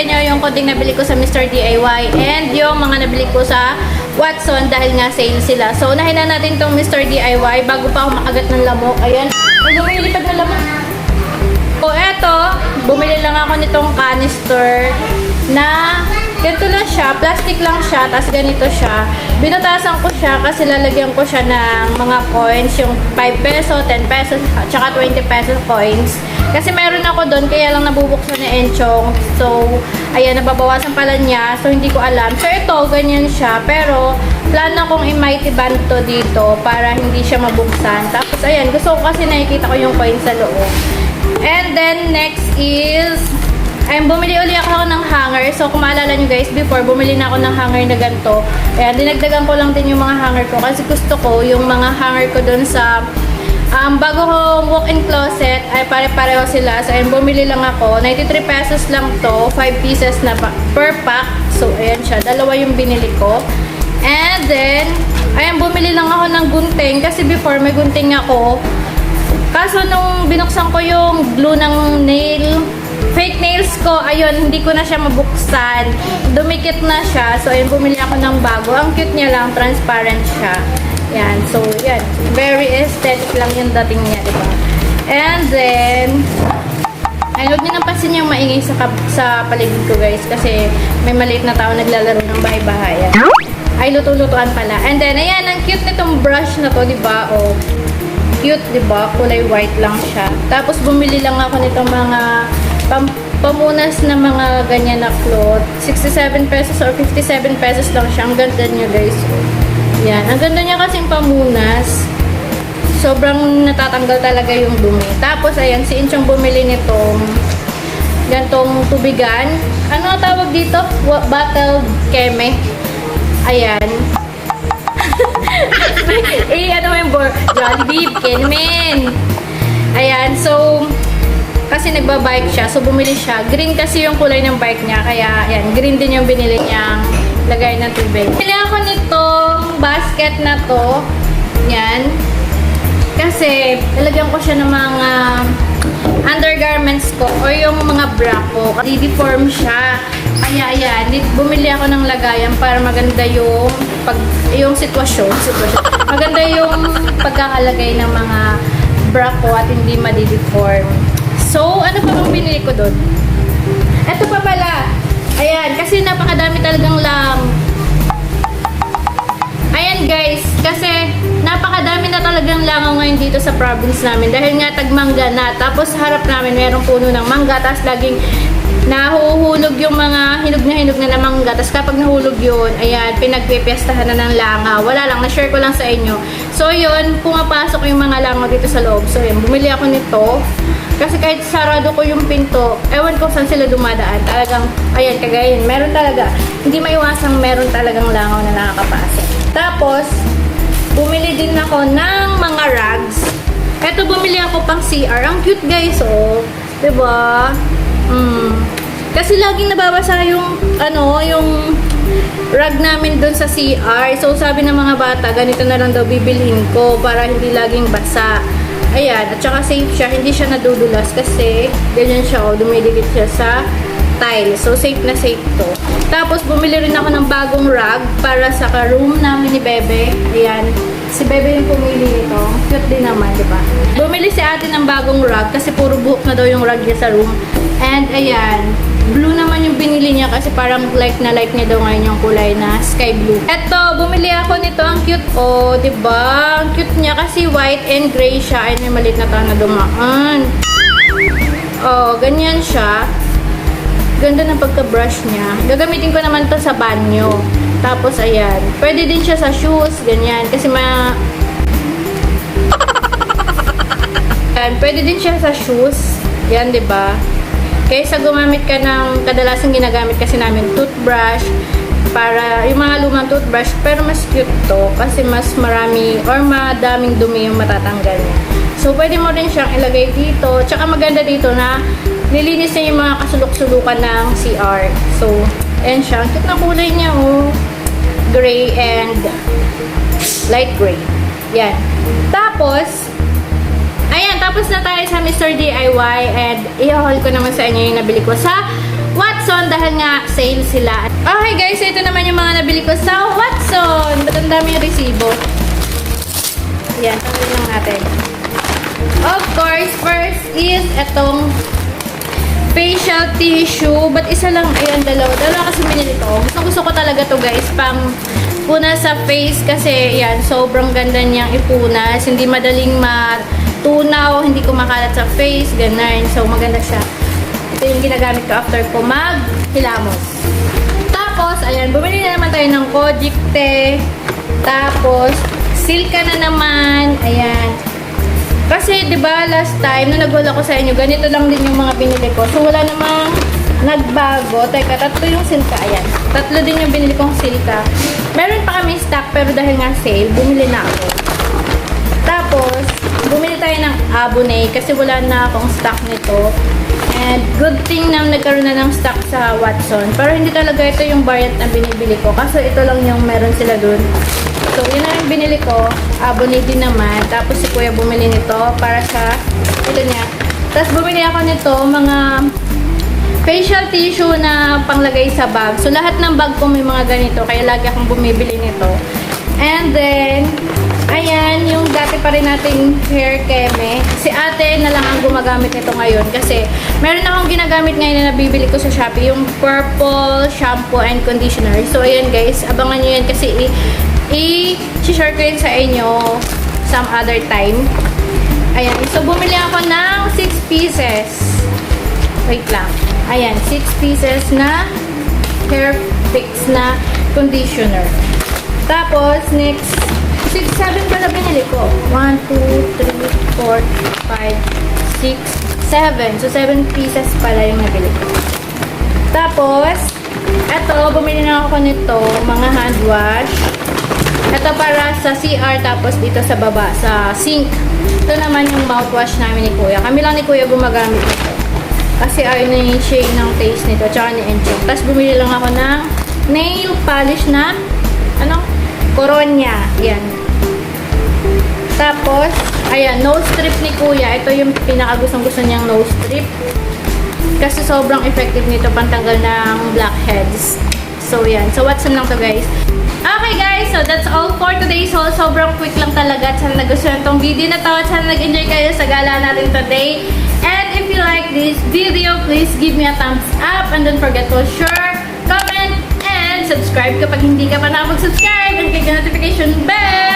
nyo yung koding nabili ko sa Mr. DIY and yung mga nabili ko sa Watson dahil nga sale sila. So, unahin na natin tong Mr. DIY bago pa ako makagat ng lamok. Ayan. Ay, lumilipad na lamok. So, eto. Bumili lang ako nitong canister na ganito lang siya. Plastic lang siya. Tapos ganito siya. Binutasan ko siya kasi lalagyan ko siya ng mga coins. Yung 5 peso, 10 pesos, at saka 20 pesos coins. Kasi meron ako doon, kaya lang nabubuksan ni Enchong. So, ayan, nababawasan pala niya. So, hindi ko alam. So, ito, ganyan siya. Pero, plano kong i-mighty band to dito para hindi siya mabuksan. Tapos, ayan, gusto ko kasi nakikita ko yung coins sa loob. And then, next is, ayun, bumili uli ako ng hanger. So, kung maalala nyo guys, before, bumili na ako ng hanger na ganito. Ayan, dinagdagan ko lang din yung mga hanger ko. Kasi gusto ko, yung mga hanger ko doon sa bago kong walk-in closet, ay pare-pareho sila. So, ayun, bumili lang ako. 93 pesos lang to. 5 pieces na per pack. So, ayan siya. Dalawa yung binili ko. And then, ayan, bumili lang ako ng gunting. Kasi before, may gunting ako. Kaso, nung binuksan ko yung glue ng fake nails ko, ayun, hindi ko na siya mabuksan. Dumikit na siya. So, ayun, bumili ako ng bago. Ang cute niya lang. Transparent siya. Yan. So, yan. Very aesthetic lang yung dating niya, diba? And then, ay, huwag niyo nang pansin yung maingay sa paligid ko, guys. Kasi may maliit na tao naglalaro ng bahay-bahayan. Ay, luto-lutuan pala. And then, ayan, ang cute nitong brush na to, diba? O, cute, diba? Kulay white lang siya. Tapos, bumili lang ako nitong mga pamunas na mga ganyan na cloth. 67 pesos or 57 pesos lang siya. Ang ganda niya, guys. Yan. Ang ganda niya kasing pamunas. Sobrang natatanggal talaga yung dumi. Tapos, ayan, si Inchong bumili nitong gantong tubigan. Ano ang tawag dito? Bottled keme. Ayan. Ano yung Jollibee, Kenmen. Ayan. So, kasi nagbabike siya. So, bumili siya. Green kasi yung kulay ng bike niya. Kaya, ayan, green din yung binili niyang lagay ng tubig. Bili ako nitong basket na to. Yan. Kasi, lalagyan ko siya ng mga undergarments ko o yung mga bra ko. Di-deform siya. Kaya, ayan, bumili ako ng lagayan para maganda yung sitwasyon. Maganda yung pagkakalagay ng mga bra ko at hindi madi-deform. So, ano pa bang binili ko doon? Ito pa pala. Ayan, kasi napakadami talagang ayan guys, kasi napakadami na talagang langaw ngayon dito sa province namin. Dahil nga tagmangga na. Tapos harap namin mayroong puno ng mangga. Tapos laging nahuhulog yung mga hinog na mangga. Tapos kapag nahulog yun, ayan, pinagpipiestahan na ng langaw. Wala lang, na-share ko lang sa inyo. So yun, pumapasok yung mga langaw dito sa loob. So yun, bumili ako nito. Kasi kahit sarado ko yung pinto, ewan ko saan sila dumadaan. Talagang, ayan, kagaya yun. Meron talaga. Hindi maiwasang meron talagang langaw na nakakapasok. Tapos, bumili din ako ng mga rugs. Eto, bumili ako pang CR. Ang cute guys, oh. Diba? Kasi laging nababasa yung, yung rug namin dun sa CR. So, sabi ng mga bata, ganito na lang daw bibilhin ko para hindi laging basa. Ayan, at saka safe siya, hindi siya nadudulas kasi ganyan siya, oh, dumidikit siya sa tile. So, safe na safe to. Tapos, bumili rin ako ng bagong rug para sa room namin ni Bebe. Ayan, si Bebe yung pumili nito. Cute din naman, diba? Bumili si ate ng bagong rug kasi puro buhok na daw yung rug niya sa room. And, ayan, blue naman yung binili niya kasi parang like niya daw ngayon yung kulay na sky blue. Eto, bumili ako nito. Ang cute, oh, diba? Ang cute niya kasi white and gray siya. Ay, may maliit na tao na dumaan. Oh, ganyan siya. Ganda ng pagka-brush niya. Gagamitin ko naman to sa banyo. Tapos, ayan. Pwede din siya sa shoes. Ganyan. Kasi ayan, pwede din siya sa shoes. Yan, diba? Kaysa gumamit ka ng kadalasang ginagamit kasi namin toothbrush para yung mga lumang toothbrush, pero mas cute to kasi mas marami or madaming dumi yung matatanggal niya. So, pwede mo rin siyang ilagay dito. Tsaka maganda dito na nilinis niya yung mga kasulok-sulukan ng CR. So, ayan siya. Ang cute na kulay niya, oh. Gray and light gray. Yan. Tapos, ayan, tapos na tayo sa Mr. DIY and i-haul ko naman sa inyo yung nabili ko sa Watson dahil nga sale sila. Okay guys, ito naman yung mga nabili ko sa Watson. Ba't ang dami yung resibo? Yan, tawin lang natin. Of course, first is itong facial tissue. But isa lang, ayan, dalawa kasi binili ko. Gusto ko talaga to guys, pang puna sa face kasi yan, sobrang ganda niyang ipunas. Hindi madaling matunaw, hindi kumakalat sa face, ganun. So, maganda siya. Ito yung ginagamit ko after ko maghilamos. Tapos, ayan, bumili na naman tayo ng Kojic Te. Tapos, Silka na naman. Ayan. Kasi, di ba, last time, nung nag-haul ako sa inyo, ganito lang din yung mga binili ko. So, wala namang nagbago. Teka, tatlo yung Silka. Ayan. Tatlo din yung binili kong Silka. Meron pa kami stock, pero dahil nga sale, bumili na ako. Tapos, bumili tayo ng Abonay kasi wala na akong stock nito. And, good thing na nagkaroon na ng stock sa Watson. Pero hindi talaga ito yung variant na binibili ko. Kasi ito lang yung meron sila dun. So, yun na yung binili ko. Abonay din naman. Tapos, si Kuya bumili nito para sa, ito niya. Tapos, bumili ako nito, mga facial tissue na panglagay sa bag. So, lahat ng bag ko may mga ganito. Kaya lagi akong bumibili nito. And then, ayan, yung dati pa rin nating hair keme. Si ate na lang ang gumagamit nito ngayon. Kasi, meron akong ginagamit ngayon na nabibili ko sa Shopee. Yung purple shampoo and conditioner. So, ayan guys. Abangan nyo yan kasi i-share ko yun sa inyo some other time. Ayan. So, bumili ako ng 6 pieces. Wait lang. Ayan. 6 pieces na hair fix na conditioner. Tapos, next, 7 pala binili ko. 1, 2, 3, 4, 5, 6, 7. So, 7 pieces pala yung nabili ko. Tapos, eto, bumili na ako nito, mga hand wash. Ito para sa CR, tapos dito sa baba, sa sink. Ito naman yung mouthwash namin ni Kuya. Kami lang ni Kuya gumagamit nito. Kasi ayaw na yung shade ng taste nito, tsaka ni Enchong. Tapos bumili lang ako ng nail polish na, Coronia. Yan. Tapos, ayan, nose strip ni Kuya. Ito yung pinakagustong-gusto niyang nose strip. Kasi sobrang effective nito pantanggal ng blackheads. So, yan. So, Watson lang to guys. Okay guys, so that's all for today's haul. Sobrang quick lang talaga. At sana nagustuhan tong video na to. At sana nag-enjoy kayo sa gala natin today. And if you like this video, please give me a thumbs up. And don't forget to share, comment, and subscribe kapag hindi ka pa nakapag-subscribe. And click the notification bell.